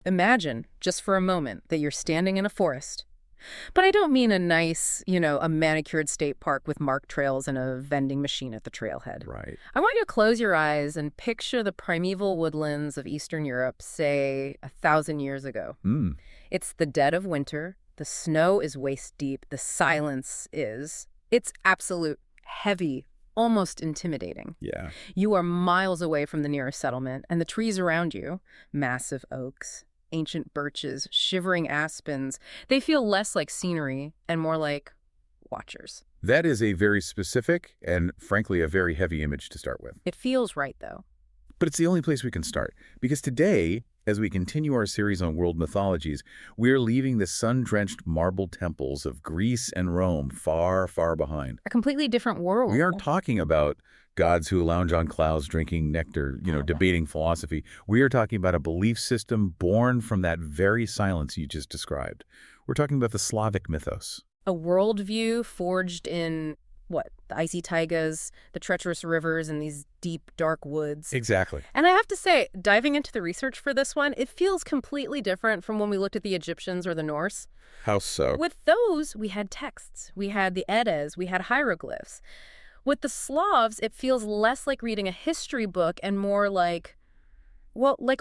Imagine, just for a moment, that you're standing in a forest. But I don't mean a nice, a manicured state park with marked trails and a vending machine at the trailhead. Right. I want you to close your eyes and picture the primeval woodlands of Eastern Europe, say, 1,000 years ago. Hmm. It's the dead of winter. The snow is waist deep. The silence is. It's absolute, heavy, almost intimidating. Yeah. You are miles away from the nearest settlement, and the trees around you, massive oaks, ancient birches, shivering aspens, they feel less like scenery and more like watchers. That is a very specific and, frankly, a very heavy image to start with. It feels right, though. But it's the only place we can start. Because today, as we continue our series on world mythologies, we're leaving the sun-drenched marble temples of Greece and Rome far, far behind. A completely different world. We aren't talking about gods who lounge on clouds drinking nectar, debating philosophy. We are talking about a belief system born from that very silence you just described. We're talking about the Slavic mythos. A worldview forged in, the icy taigas, the treacherous rivers, and these deep, dark woods. Exactly. And I have to say, diving into the research for this one, it feels completely different from when we looked at the Egyptians or the Norse. How so? With those, we had texts. We had the Eddas. We had hieroglyphs. With the Slavs, it feels less like reading a history book and more like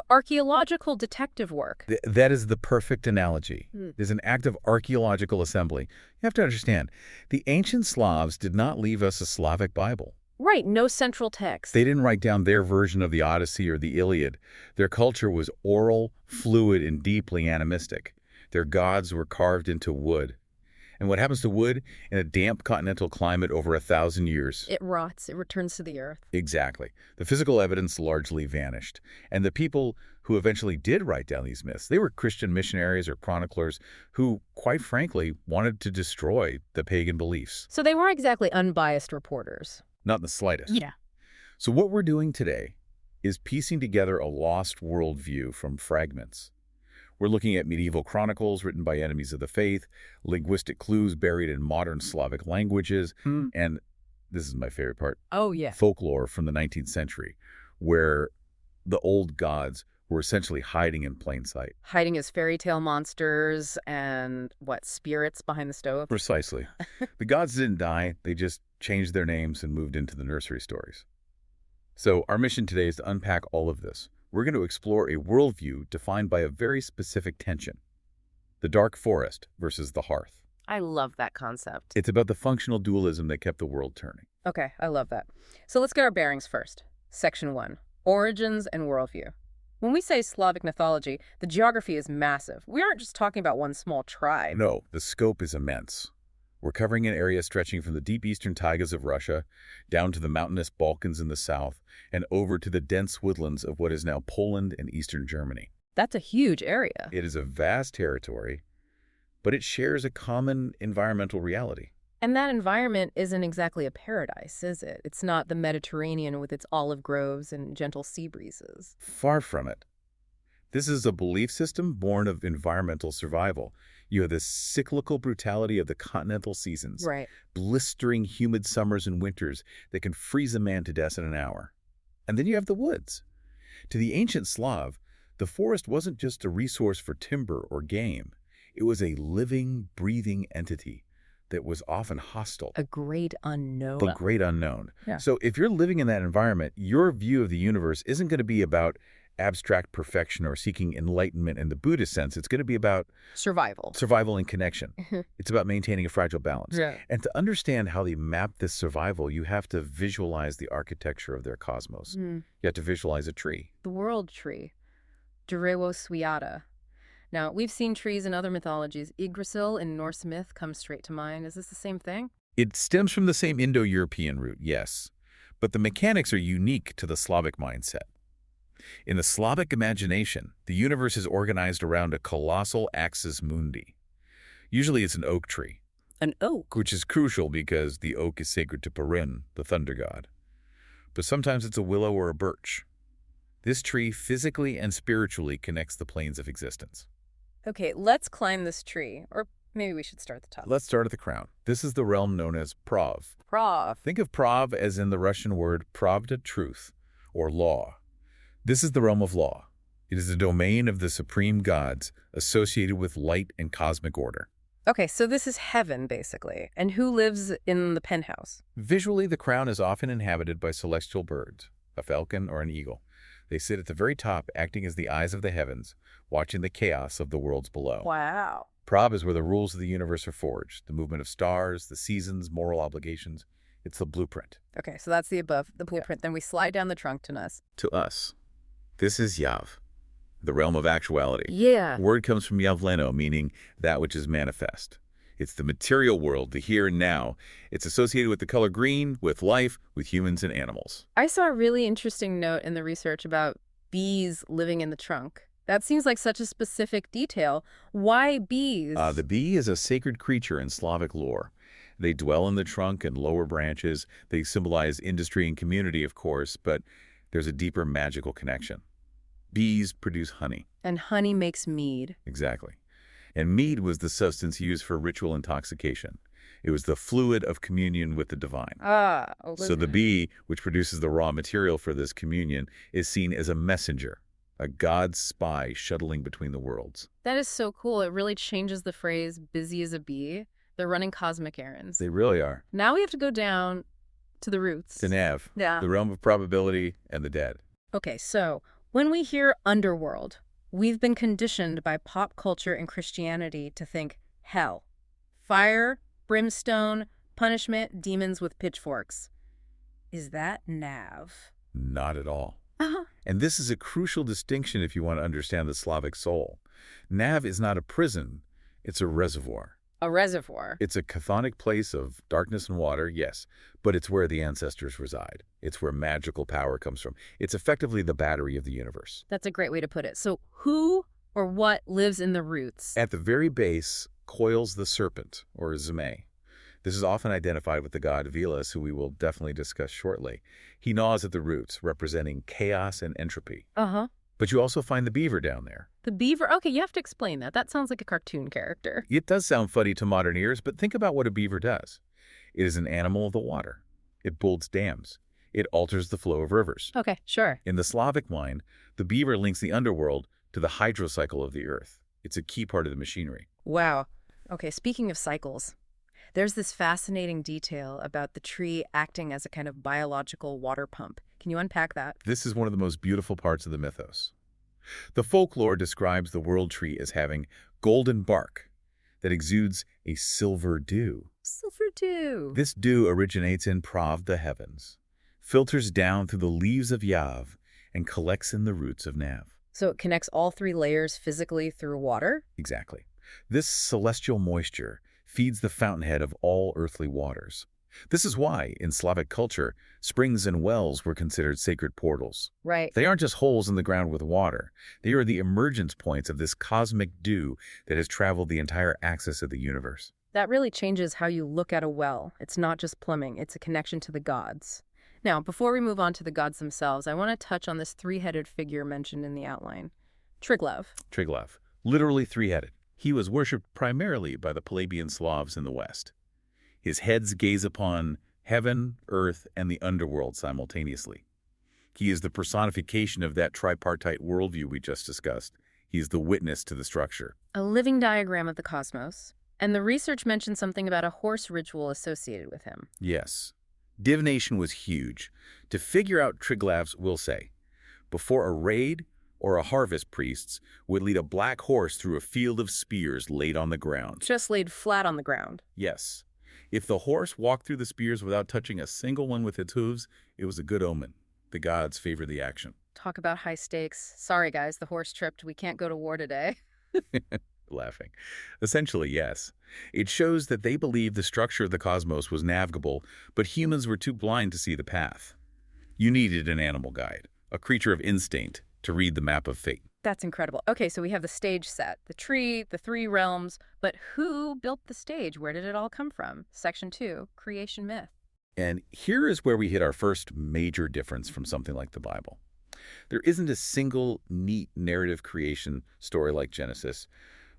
archaeological detective work. That is the perfect analogy. There's an act of archaeological assembly. You have to understand, the ancient Slavs did not leave us a Slavic Bible. Right, no central text. They didn't write down their version of the Odyssey or the Iliad. Their culture was oral, fluid, and deeply animistic. Their gods were carved into wood. And what happens to wood in a damp continental climate over 1,000 years? It rots. It returns to the earth. Exactly. The physical evidence largely vanished. And the people who eventually did write down these myths, they were Christian missionaries or chroniclers who, quite frankly, wanted to destroy the pagan beliefs. So they weren't exactly unbiased reporters. Not in the slightest. Yeah. So what we're doing today is piecing together a lost worldview from fragments. We're looking at medieval chronicles written by enemies of the faith, linguistic clues buried in modern Slavic languages, and this is my favorite part, folklore from the 19th century, where the old gods were essentially hiding in plain sight. Hiding as fairy tale monsters and, spirits behind the stove? Precisely. The gods didn't die, they just changed their names and moved into the nursery stories. So our mission today is to unpack all of this. We're going to explore a worldview defined by a very specific tension. The dark forest versus the hearth. I love that concept. It's about the functional dualism that kept the world turning. Okay, I love that. So let's get our bearings first. Section 1, Origins and Worldview. When we say Slavic mythology, the geography is massive. We aren't just talking about one small tribe. No, the scope is immense. We're covering an area stretching from the deep eastern taigas of Russia, down to the mountainous Balkans in the south, and over to the dense woodlands of what is now Poland and eastern Germany. That's a huge area. It is a vast territory, but it shares a common environmental reality. And that environment isn't exactly a paradise, is it? It's not the Mediterranean with its olive groves and gentle sea breezes. Far from it. This is a belief system born of environmental survival. You have the cyclical brutality of the continental seasons. Right. Blistering, humid summers and winters that can freeze a man to death in an hour. And then you have the woods. To the ancient Slav, the forest wasn't just a resource for timber or game. It was a living, breathing entity that was often hostile. A great unknown. The great unknown. Yeah. So if you're living in that environment, your view of the universe isn't going to be about abstract perfection or seeking enlightenment in the Buddhist sense. It's going to be about survival and connection. It's about maintaining a fragile balance. Yeah. And to understand how they map this survival, you have to visualize the architecture of their cosmos. You have to visualize a tree. The world tree, Durewo Swiata. Now, we've seen trees in other mythologies. Yggdrasil in Norse myth comes straight to mind. Is this the same thing? It stems from the same Indo-European root, yes. But the mechanics are unique to the Slavic mindset. In the Slavic imagination, the universe is organized around a colossal axis mundi. Usually it's an oak tree. An oak? Which is crucial because the oak is sacred to Perun, the thunder god. But sometimes it's a willow or a birch. This tree physically and spiritually connects the planes of existence. Okay, let's climb this tree. Or maybe we should start at the top. Let's start at the crown. This is the realm known as Prav. Prav. Think of Prav as in the Russian word pravda, truth, or law. This is the realm of law. It is the domain of the supreme gods associated with light and cosmic order. Okay, so this is heaven, basically. And who lives in the penthouse? Visually, the crown is often inhabited by celestial birds, a falcon or an eagle. They sit at the very top, acting as the eyes of the heavens, watching the chaos of the worlds below. Wow. Prab is where the rules of the universe are forged, the movement of stars, the seasons, moral obligations. It's the blueprint. Okay, so that's the above, the blueprint. Then we slide down the trunk to us. To us, this is Yav, the realm of actuality. Yeah. The word comes from Yavleno, meaning that which is manifest. It's the material world, the here and now. It's associated with the color green, with life, with humans and animals. I saw a really interesting note in the research about bees living in the trunk. That seems like such a specific detail. Why bees? The bee is a sacred creature in Slavic lore. They dwell in the trunk and lower branches. They symbolize industry and community, of course, but there's a deeper magical connection. Bees produce honey. And honey makes mead. Exactly. And mead was the substance used for ritual intoxication. It was the fluid of communion with the divine. So the bee, which produces the raw material for this communion, is seen as a messenger, a god's spy shuttling between the worlds. That is so cool. It really changes the phrase busy as a bee. They're running cosmic errands. They really are. Now we have to go down to the roots. To Nav, Yeah. the realm of probability and the dead. Okay, so when we hear underworld, we've been conditioned by pop culture and Christianity to think hell. Fire, brimstone, punishment, demons with pitchforks. Is that Nav? Not at all. Uh-huh. And this is a crucial distinction if you want to understand the Slavic soul. Nav is not a prison, it's a reservoir. A reservoir. It's a chthonic place of darkness and water, yes, but it's where the ancestors reside. It's where magical power comes from. It's effectively the battery of the universe. That's a great way to put it. So who or what lives in the roots? At the very base coils the serpent, or Zeme. This is often identified with the god Velas, who we will definitely discuss shortly. He gnaws at the roots, representing chaos and entropy. Uh-huh. But you also find the beaver down there. The beaver? Okay, you have to explain that. That sounds like a cartoon character. It does sound funny to modern ears, but think about what a beaver does. It is an animal of the water. It builds dams. It alters the flow of rivers. Okay, sure. In the Slavic mind, the beaver links the underworld to the hydrocycle of the earth. It's a key part of the machinery. Wow. Okay, speaking of cycles, there's this fascinating detail about the tree acting as a kind of biological water pump. Can you unpack that? This is one of the most beautiful parts of the mythos. The folklore describes the world tree as having golden bark that exudes a silver dew. Silver dew. This dew originates in Prav, the heavens, filters down through the leaves of Yav, and collects in the roots of Nav. So it connects all three layers physically through water? Exactly. This celestial moisture feeds the fountainhead of all earthly waters. This is why, in Slavic culture, springs and wells were considered sacred portals. Right. They aren't just holes in the ground with water. They are the emergence points of this cosmic dew that has traveled the entire axis of the universe. That really changes how you look at a well. It's not just plumbing, it's a connection to the gods. Now, before we move on to the gods themselves, I want to touch on this three-headed figure mentioned in the outline. Triglav. Triglav, literally three-headed. He was worshipped primarily by the Pelagian Slavs in the West. His heads gaze upon heaven, earth, and the underworld simultaneously. He is the personification of that tripartite worldview we just discussed. He is the witness to the structure. A living diagram of the cosmos. And the research mentioned something about a horse ritual associated with him. Yes. Divination was huge. To figure out Triglavs, we'll say, before a raid or a harvest, priests would lead a black horse through a field of spears laid on the ground. Just laid flat on the ground. Yes. If the horse walked through the spears without touching a single one with its hooves, it was a good omen. The gods favored the action. Talk about high stakes. Sorry, guys, the horse tripped. We can't go to war today. Laughing. Essentially, yes. It shows that they believed the structure of the cosmos was navigable, but humans were too blind to see the path. You needed an animal guide, a creature of instinct, to read the map of fate. That's incredible. Okay, so we have the stage set, the tree, the three realms, but who built the stage? Where did it all come from? Section 2, creation myth. And here is where we hit our first major difference from something like the Bible. There isn't a single neat narrative creation story like Genesis.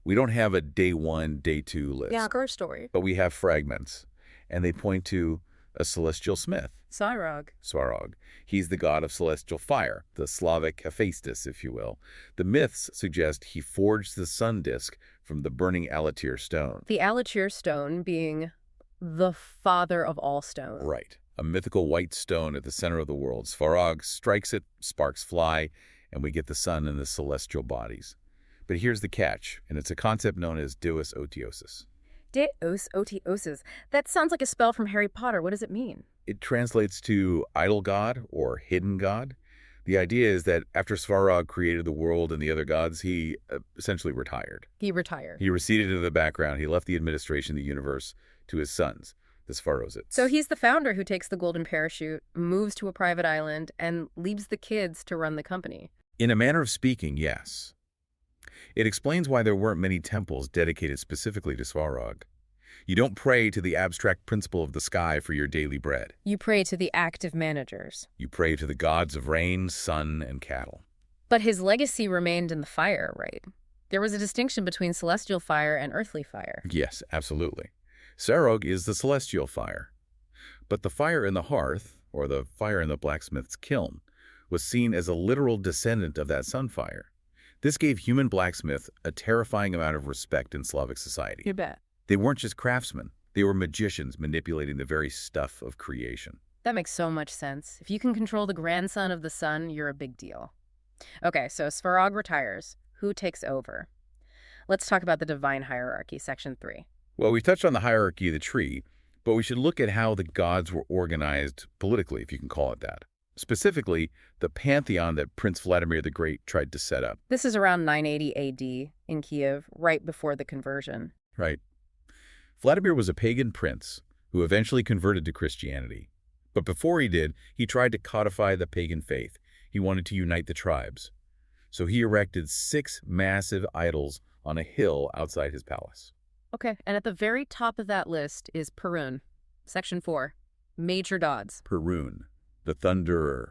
We don't have a day 1, day 2 list. Yeah, girl story. But we have fragments, and they point to a celestial smith. Cyrog. Svarog. He's the god of celestial fire, the Slavic Hephaestus, if you will. The myths suggest he forged the sun disk from the burning Alatir stone. The Alatir stone being the father of all stone. Right. A mythical white stone at the center of the world. Svarog strikes it, sparks fly, and we get the sun and the celestial bodies. But here's the catch, and it's a concept known as Deus Otiosis. Deus Otiosis. That sounds like a spell from Harry Potter. What does it mean? It translates to idol god or hidden god. The idea is that after Svarog created the world and the other gods, he essentially retired. He retired. He receded into the background. He left the administration of the universe to his sons, the Sfarosids. So he's the founder who takes the golden parachute, moves to a private island, and leaves the kids to run the company. In a manner of speaking, yes. It explains why there weren't many temples dedicated specifically to Svarog. You don't pray to the abstract principle of the sky for your daily bread. You pray to the active managers. You pray to the gods of rain, sun, and cattle. But his legacy remained in the fire, right? There was a distinction between celestial fire and earthly fire. Yes, absolutely. Sarog is the celestial fire. But the fire in the hearth, or the fire in the blacksmith's kiln, was seen as a literal descendant of that sun fire. This gave human blacksmiths a terrifying amount of respect in Slavic society. You bet. They weren't just craftsmen. They were magicians manipulating the very stuff of creation. That makes so much sense. If you can control the grandson of the sun, you're a big deal. Okay, so Svarog retires. Who takes over? Let's talk about the divine hierarchy, section 3. Well, we touched on the hierarchy of the tree, but we should look at how the gods were organized politically, if you can call it that. Specifically, the pantheon that Prince Vladimir the Great tried to set up. This is around 980 AD in Kiev, right before the conversion. Right. Vladimir was a pagan prince who eventually converted to Christianity. But before he did, he tried to codify the pagan faith. He wanted to unite the tribes. So he erected 6 massive idols on a hill outside his palace. Okay, and at the very top of that list is Perun, section 4, major gods. Perun, the Thunderer.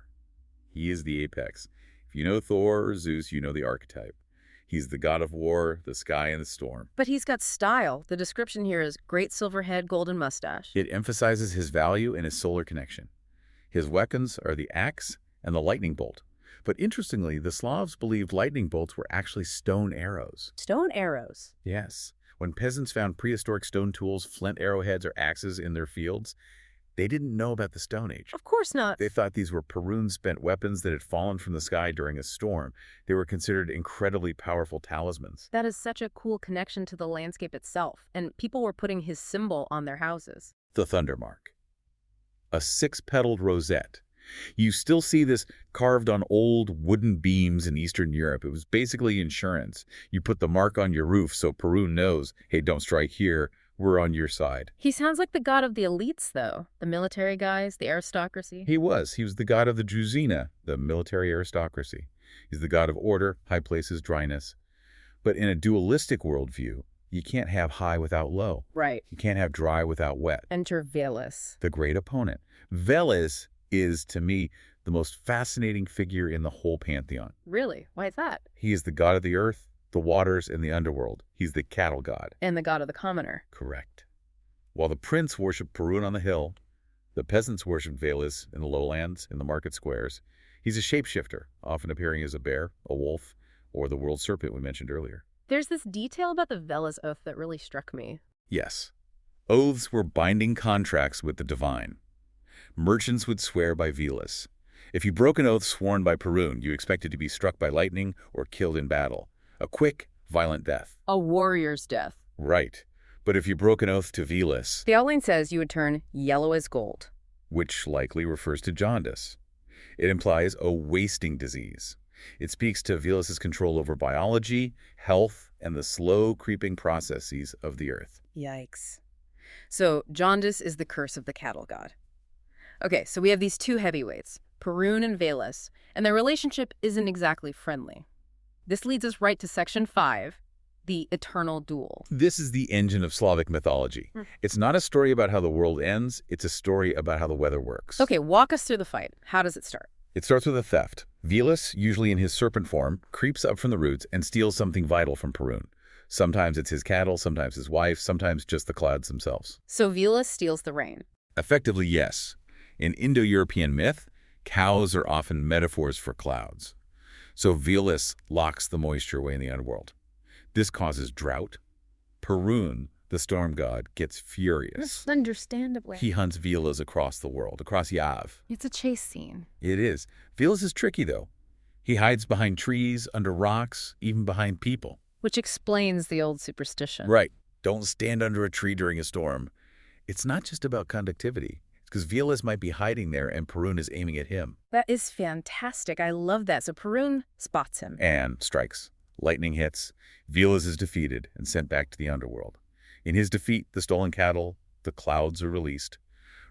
He is the apex. If you know Thor or Zeus, you know the archetype. He's the god of war, the sky, and the storm. But he's got style. The description here is great silver head, golden mustache. It emphasizes his value and his solar connection. His weapons are the axe and the lightning bolt. But interestingly, the Slavs believed lightning bolts were actually stone arrows. Stone arrows? Yes. When peasants found prehistoric stone tools, flint arrowheads, or axes in their fields, they didn't know about the Stone Age. Of course not. They thought these were Perun-spent weapons that had fallen from the sky during a storm. They were considered incredibly powerful talismans. That is such a cool connection to the landscape itself, and people were putting his symbol on their houses. The Thunder Mark. A 6-petaled rosette. You still see this carved on old wooden beams in Eastern Europe. It was basically insurance. You put the mark on your roof so Perun knows, hey, don't strike here. We're on your side. He sounds like the god of the elites, though. The military guys, the aristocracy. He was. He was the god of the Druzina, the military aristocracy. He's the god of order, high places, dryness. But in a dualistic worldview, you can't have high without low. Right. You can't have dry without wet. Enter Veles. The great opponent. Veles is, to me, the most fascinating figure in the whole pantheon. Really? Why is that? He is the god of the earth, the waters, and the underworld. He's the cattle god. And the god of the commoner. Correct. While the prince worshipped Perun on the hill, the peasants worshipped Veles in the lowlands, in the market squares. He's a shapeshifter, often appearing as a bear, a wolf, or the world serpent we mentioned earlier. There's this detail about the Veles oath that really struck me. Yes. Oaths were binding contracts with the divine. Merchants would swear by Veles. If you broke an oath sworn by Perun, you expected to be struck by lightning or killed in battle. A quick, violent death. A warrior's death. Right. But if you broke an oath to Veles, the outline says you would turn yellow as gold. Which likely refers to jaundice. It implies a wasting disease. It speaks to Veles' control over biology, health, and the slow creeping processes of the earth. Yikes. So jaundice is the curse of the cattle god. Okay, so we have these 2 heavyweights, Perun and Veles, and their relationship isn't exactly friendly. This leads us right to section 5, the eternal duel. This is the engine of Slavic mythology. It's not a story about how the world ends, it's a story about how the weather works. Okay, walk us through the fight. How does it start? It starts with a theft. Veles, usually in his serpent form, creeps up from the roots and steals something vital from Perun. Sometimes it's his cattle, sometimes his wife, sometimes just the clouds themselves. So Veles steals the rain. Effectively, yes. In Indo-European myth, cows are often metaphors for clouds. So Veles locks the moisture away in the underworld. This causes drought. Perun, the storm god, gets furious. Understandably. He hunts Velas across the world, across Yav. It's a chase scene. It is. Velas is tricky, though. He hides behind trees, under rocks, even behind people. Which explains the old superstition. Right. Don't stand under a tree during a storm. It's not just about conductivity. Because Velas might be hiding there and Perun is aiming at him. That is fantastic. I love that. So Perun spots him. And strikes. Lightning hits. Velas is defeated and sent back to the underworld. In his defeat, the stolen cattle, the clouds are released.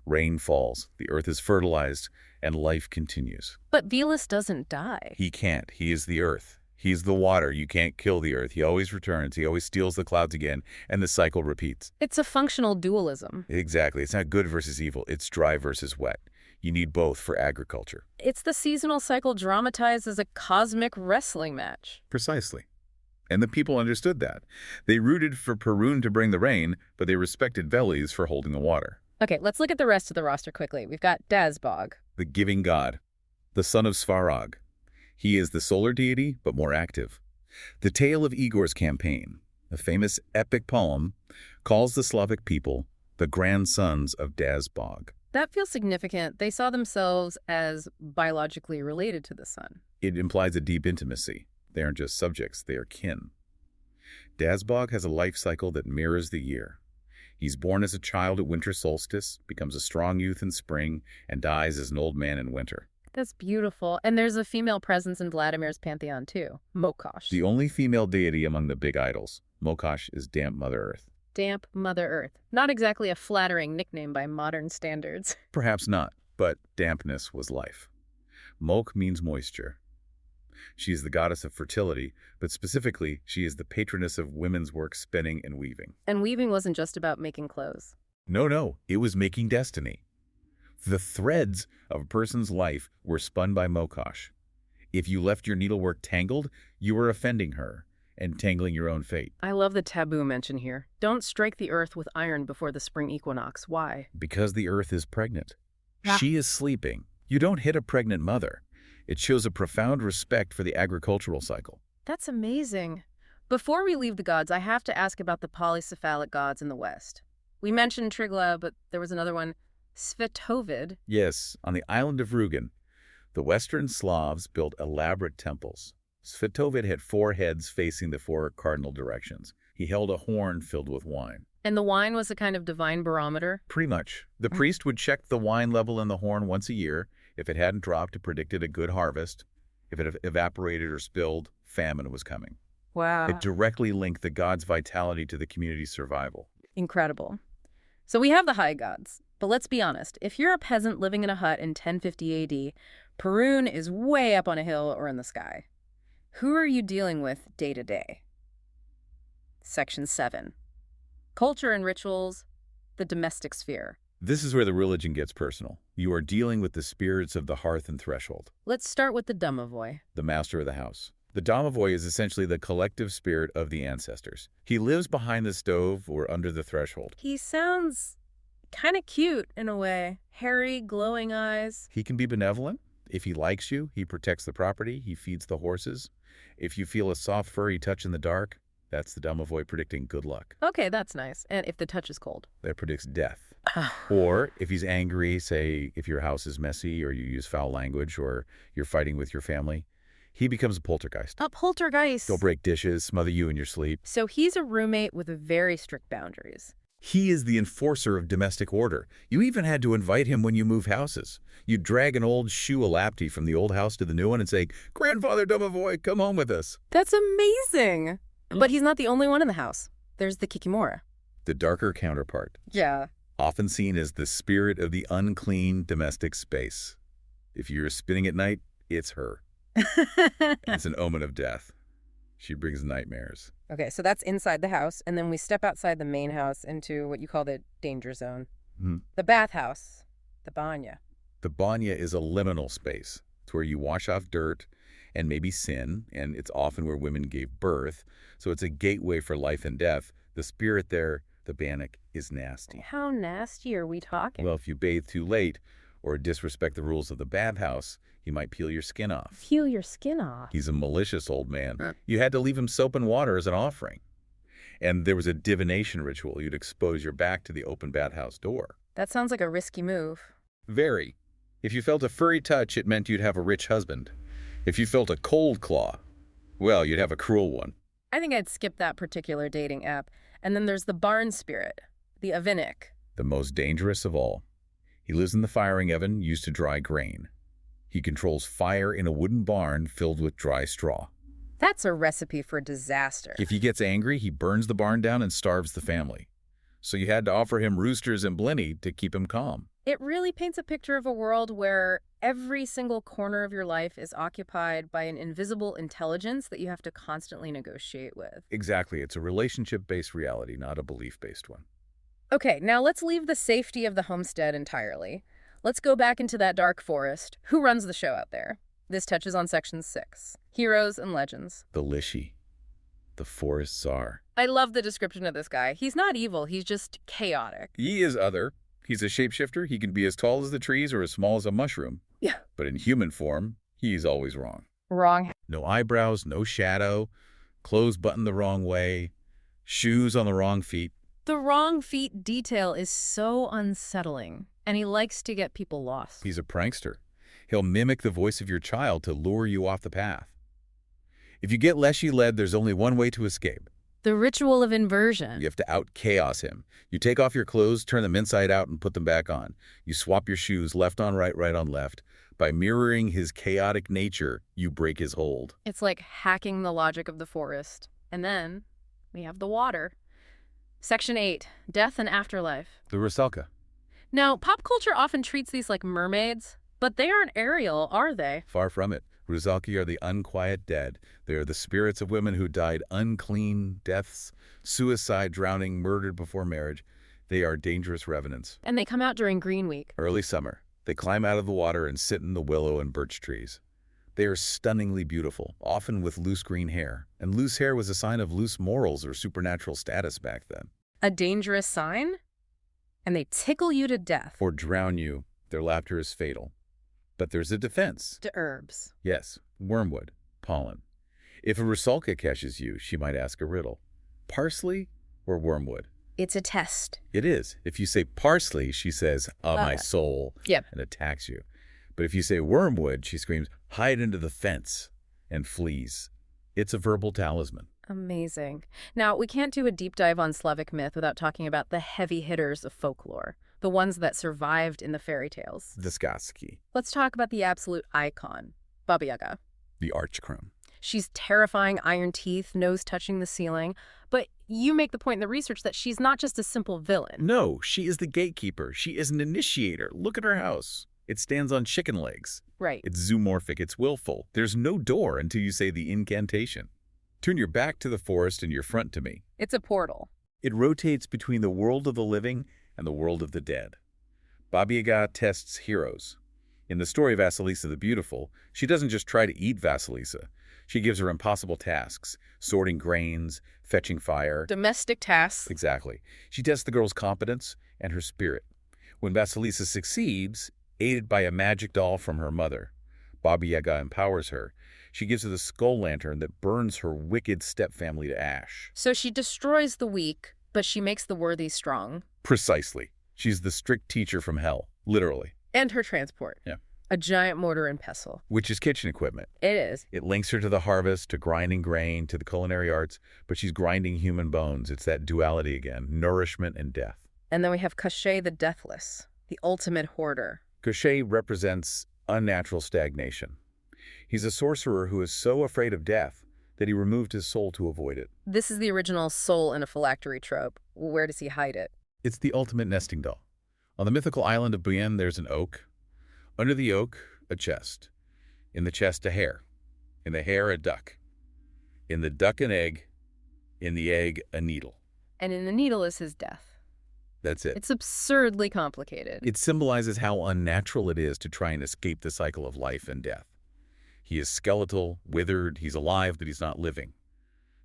Rain falls, the earth is fertilized, and life continues. But Velas doesn't die. He can't. He is the earth. He's the water. You can't kill the earth. He always returns. He always steals the clouds again, and the cycle repeats. It's a functional dualism. Exactly. It's not good versus evil. It's dry versus wet. You need both for agriculture. It's the seasonal cycle dramatized as a cosmic wrestling match. Precisely. And the people understood that. They rooted for Perun to bring the rain, but they respected Veles for holding the water. Okay, let's look at the rest of the roster quickly. We've got Dazbog. The giving god, the son of Svarog. He is the solar deity, but more active. The tale of Igor's campaign, a famous epic poem, calls the Slavic people the grandsons of Dazbog. That feels significant. They saw themselves as biologically related to the sun. It implies a deep intimacy. They aren't just subjects, they are kin. Dazbog has a life cycle that mirrors the year. He's born as a child at winter solstice, becomes a strong youth in spring, and dies as an old man in winter. That's beautiful. And there's a female presence in Vladimir's pantheon, too. Mokosh. The only female deity among the big idols. Mokosh is damp Mother Earth. Damp Mother Earth. Not exactly a flattering nickname by modern standards. Perhaps not, but dampness was life. Mok means moisture. She is the goddess of fertility, but specifically, she is the patroness of women's work spinning and weaving. And weaving wasn't just about making clothes. No, it was making destiny. The threads of a person's life were spun by Mokosh. If you left your needlework tangled, you were offending her and tangling your own fate. I love the taboo mention here. Don't strike the earth with iron before the spring equinox. Why? Because the earth is pregnant. Ah. She is sleeping. You don't hit a pregnant mother. It shows a profound respect for the agricultural cycle. That's amazing. Before we leave the gods, I have to ask about the polycephalic gods in the West. We mentioned Triglav, but there was another one, Svetovid. Yes, on the island of Rugen, the Western Slavs built elaborate temples. Svetovid had 4 heads facing the 4 cardinal directions. He held a horn filled with wine. And the wine was a kind of divine barometer? Pretty much. The priest would check the wine level in the horn once a year. If it hadn't dropped, it predicted a good harvest. If it evaporated or spilled, famine was coming. Wow. It directly linked the god's vitality to the community's survival. Incredible. So we have the high gods. But let's be honest, if you're a peasant living in a hut in 1050 AD, Perun is way up on a hill or in the sky. Who are you dealing with day to day? Section 7. Culture and rituals, the domestic sphere. This is where the religion gets personal. You are dealing with the spirits of the hearth and threshold, Let's start with the domovoi. the master of the house. The domovoi is essentially the collective spirit of the ancestors. He lives behind the stove or under the threshold. He sounds kind of cute in a way. Hairy, glowing eyes. He can be benevolent. If he likes you, he protects the property, he feeds the horses. If you feel a soft furry touch in the dark, that's the domovoi predicting good luck. Okay, that's nice. And if the touch is cold. That predicts death. Or if he's angry, say if your house is messy or you use foul language or you're fighting with your family, he becomes a poltergeist. A poltergeist. He'll break dishes, smother you in your sleep. So he's a roommate with very strict boundaries. He is the enforcer of domestic order. You even had to invite him when you move houses. You'd drag an old shoe elapti from the old house to the new one and say, "Grandfather Domovoi, come home with us." That's amazing. But he's not the only one in the house. There's the Kikimora. The darker counterpart, Yeah. often seen as the spirit of the unclean domestic space. If you're spinning at night, it's her. It's an omen of death. She brings nightmares. Okay, so that's inside the house, and then we step outside the main house into what you call the danger zone. Hmm. The bathhouse, the banya. The banya is a liminal space. It's where you wash off dirt and maybe sin, and it's often where women gave birth. So it's a gateway for life and death. The spirit there The bannock is nasty. How nasty are we talking? Well, if you bathe too late or disrespect the rules of the bathhouse, he might peel your skin off. Peel your skin off. He's a malicious old man. You had to leave him soap and water as an offering. And there was a divination ritual. You'd expose your back to the open bathhouse door. That sounds like a risky move. Very. If you felt a furry touch, it meant you'd have a rich husband. If you felt a cold claw, well, you'd have a cruel one. I think I'd skip that particular dating app. And then there's the barn spirit, the Avinnik. The most dangerous of all. He lives in the firing oven used to dry grain. He controls fire in a wooden barn filled with dry straw. That's a recipe for disaster. If he gets angry, he burns the barn down and starves the family. So you had to offer him roosters and blenny to keep him calm. It really paints a picture of a world where every single corner of your life is occupied by an invisible intelligence that you have to constantly negotiate with. Exactly. It's a relationship-based reality, not a belief-based one. Okay, now let's leave the safety of the homestead entirely. Let's go back into that dark forest. Who runs the show out there? This touches on Section 6. Heroes and legends. The Lishi, the forest czar. I love the description of this guy. He's not evil, he's just chaotic. He is other. He's a shapeshifter. He can be as tall as the trees or as small as a mushroom. Yeah. But in human form, he's always wrong. Wrong. No eyebrows, no shadow, clothes buttoned the wrong way, shoes on the wrong feet. The wrong feet detail is so unsettling, and he likes to get people lost. He's a prankster. He'll mimic the voice of your child to lure you off the path. If you get Leshy-led, there's only one way to escape. The ritual of inversion. You have to out-chaos him. You take off your clothes, turn them inside out, and put them back on. You swap your shoes left on right, right on left. By mirroring his chaotic nature, you break his hold. It's like hacking the logic of the forest. And then we have the water. Section 8, Death and Afterlife. The Rusalka. Now, pop culture often treats these like mermaids, but they aren't Ariel, are they? Far from it. Rusalki are the unquiet dead. They are the spirits of women who died unclean deaths, suicide, drowning, murdered before marriage. They are dangerous revenants. And they come out during Green Week. Early summer. They climb out of the water and sit in the willow and birch trees. They are stunningly beautiful, often with loose green hair. And loose hair was a sign of loose morals or supernatural status back then. A dangerous sign? And they tickle you to death. Or drown you. Their laughter is fatal. But there's a defense. To herbs. Yes, wormwood, pollen. If a Rusalka catches you, she might ask a riddle. Parsley or wormwood? It's a test. It is. If you say parsley, she says, my soul, Yep. and attacks you. But if you say wormwood, she screams, hide into the fence, and flees. It's a verbal talisman. Amazing. Now, we can't do a deep dive on Slavic myth without talking about the heavy hitters of folklore, the ones that survived in the fairy tales. The Skaski. Let's talk about the absolute icon, Baba Yaga. The archcrone. She's terrifying, iron teeth, nose touching the ceiling. But you make the point in the research that she's not just a simple villain. No, she is the gatekeeper. She is an initiator. Look at her house. It stands on chicken legs. Right. It's zoomorphic. It's willful. There's no door until you say the incantation. Turn your back to the forest and your front to me. It's a portal. It rotates between the world of the living and the world of the dead. Baba Yaga tests heroes. In the story of Vasilisa the Beautiful, she doesn't just try to eat Vasilisa. She gives her impossible tasks, sorting grains, fetching fire. Domestic tasks. Exactly. She tests the girl's competence and her spirit. When Vasilisa succeeds, aided by a magic doll from her mother, Baba Yaga empowers her. She gives her the skull lantern that burns her wicked stepfamily to ash. So she destroys the weak, but she makes the worthy strong. Precisely. She's the strict teacher from hell, literally. And her transport. Yeah. A giant mortar and pestle. Which is kitchen equipment. It is. It links her to the harvest, to grinding grain, to the culinary arts, but she's grinding human bones. It's that duality again, nourishment and death. And then we have Cachet the Deathless, the ultimate hoarder. Cachet represents unnatural stagnation. He's a sorcerer who is so afraid of death that he removed his soul to avoid it. This is the original soul in a phylactery trope. Where does he hide it? It's the ultimate nesting doll. On the mythical island of Brienne, there's an oak. Under the oak, a chest. In the chest, a hare. In the hare, a duck. In the duck, an egg. In the egg, a needle. And in the needle is his death. That's it. It's absurdly complicated. It symbolizes how unnatural it is to try and escape the cycle of life and death. He is skeletal, withered, he's alive, but he's not living.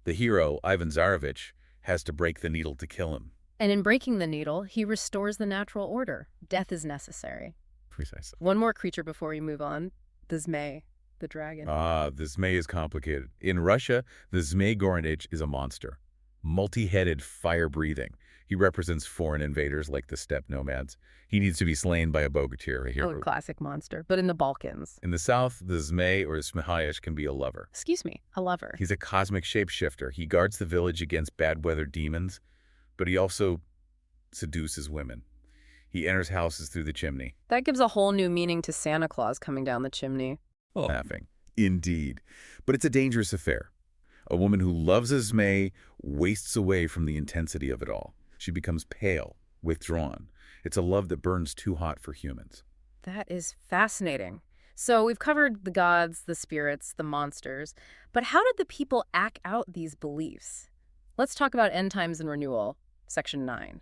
The hero, Ivan Tsarevich, has to break the needle to kill him. And in breaking the needle, he restores the natural order. Death is necessary. Precisely. One more creature before we move on, the Zmei, the dragon. The Zmei is complicated. In Russia, the Zmei Gorynych is a monster. Multi-headed, fire-breathing. He represents foreign invaders like the steppe nomads. He needs to be slain by a bogatyr, a hero. Oh, classic monster, but in the Balkans. In the south, the Zmei or Zmehaish can be a lover. Excuse me, a lover. He's a cosmic shapeshifter. He guards the village against bad weather demons, but he also seduces women. He enters houses through the chimney. That gives a whole new meaning to Santa Claus coming down the chimney. Oh. Laughing. Indeed. But it's a dangerous affair. A woman who loves a Zmei wastes away from the intensity of it all. She becomes pale, withdrawn. It's a love that burns too hot for humans. That is fascinating. So we've covered the gods, the spirits, the monsters, but how did the people act out these beliefs? Let's talk about end times and renewal, section 9.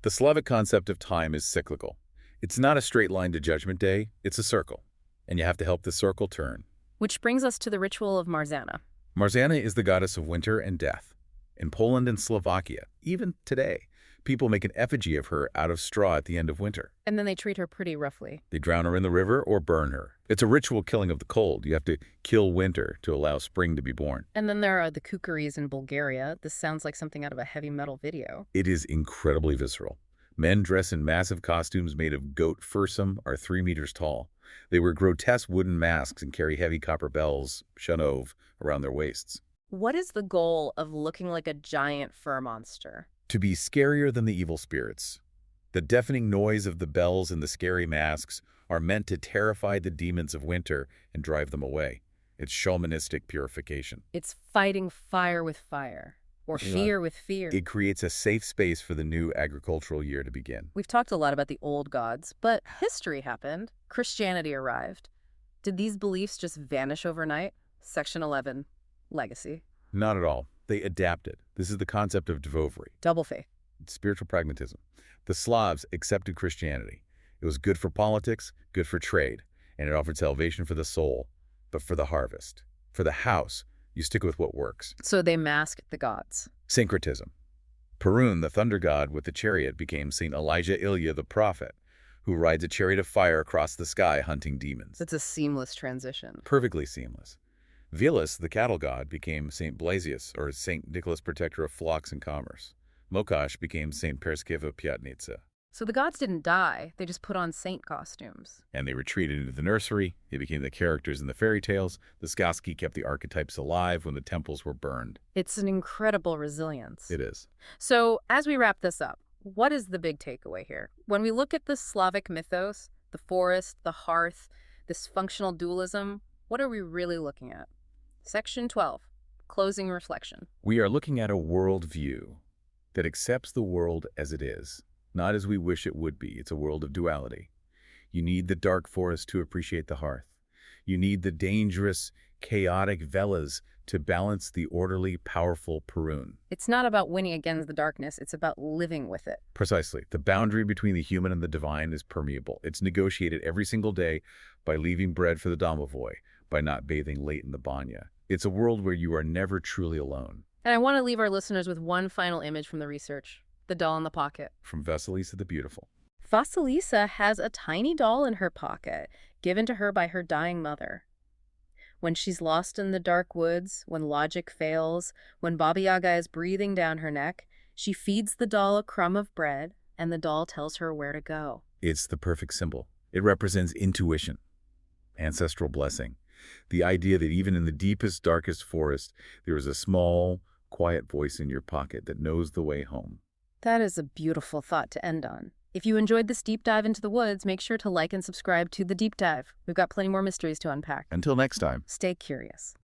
The Slavic concept of time is cyclical. It's not a straight line to Judgment Day, it's a circle. And you have to help the circle turn. Which brings us to the ritual of Marzana. Marzana is the goddess of winter and death. In Poland and Slovakia, even today, people make an effigy of her out of straw at the end of winter. And then they treat her pretty roughly. They drown her in the river or burn her. It's a ritual killing of the cold. You have to kill winter to allow spring to be born. And then there are the kukuris in Bulgaria. This sounds like something out of a heavy metal video. It is incredibly visceral. Men dressed in massive costumes made of goat fursum are 3 meters tall. They wear grotesque wooden masks and carry heavy copper bells, shanov, around their waists. What is the goal of looking like a giant fur monster? To be scarier than the evil spirits. The deafening noise of the bells and the scary masks are meant to terrify the demons of winter and drive them away. It's shamanistic purification. It's fighting fire with fire, or fear with fear. It creates a safe space for the new agricultural year to begin. We've talked a lot about the old gods, but history happened. Christianity arrived. Did these beliefs just vanish overnight? Section 11, legacy. Not at all. They adapted. This is the concept of dvovry. Double faith. Spiritual pragmatism. The Slavs accepted Christianity. It was good for politics, good for trade, and it offered salvation for the soul, but for the harvest. For the house, you stick with what works. So they masked the gods. Syncretism. Perun, the thunder god with the chariot, became Saint Elijah Ilya the prophet, who rides a chariot of fire across the sky hunting demons. That's a seamless transition. Perfectly seamless. Veles, the cattle god, became Saint Blasius, or Saint Nicholas, protector of flocks and commerce. Mokash became Saint Perskiva Pyatnitsa. So the gods didn't die, they just put on saint costumes. And they retreated into the nursery. They became the characters in the fairy tales. The Skaski kept the archetypes alive when the temples were burned. It's an incredible resilience. It is. So as we wrap this up, what is the big takeaway here? When we look at the Slavic mythos, the forest, the hearth, this functional dualism, what are we really looking at? Section 12, closing reflection. We are looking at a worldview that accepts the world as it is, not as we wish it would be. It's a world of duality. You need the dark forest to appreciate the hearth. You need the dangerous, chaotic Velas to balance the orderly, powerful Perun. It's not about winning against the darkness, it's about living with it. Precisely. The boundary between the human and the divine is permeable. It's negotiated every single day by leaving bread for the domovoi, by not bathing late in the banya. It's a world where you are never truly alone. And I want to leave our listeners with one final image from the research, the doll in the pocket. From Vasilisa the Beautiful. Vasilisa has a tiny doll in her pocket, given to her by her dying mother. When she's lost in the dark woods, when logic fails, when Baba Yaga is breathing down her neck, she feeds the doll a crumb of bread, and the doll tells her where to go. It's the perfect symbol. It represents intuition, ancestral blessing. The idea that even in the deepest, darkest forest, there is a small, quiet voice in your pocket that knows the way home. That is a beautiful thought to end on. If you enjoyed this deep dive into the woods, make sure to like and subscribe to The Deep Dive. We've got plenty more mysteries to unpack. Until next time. Stay curious.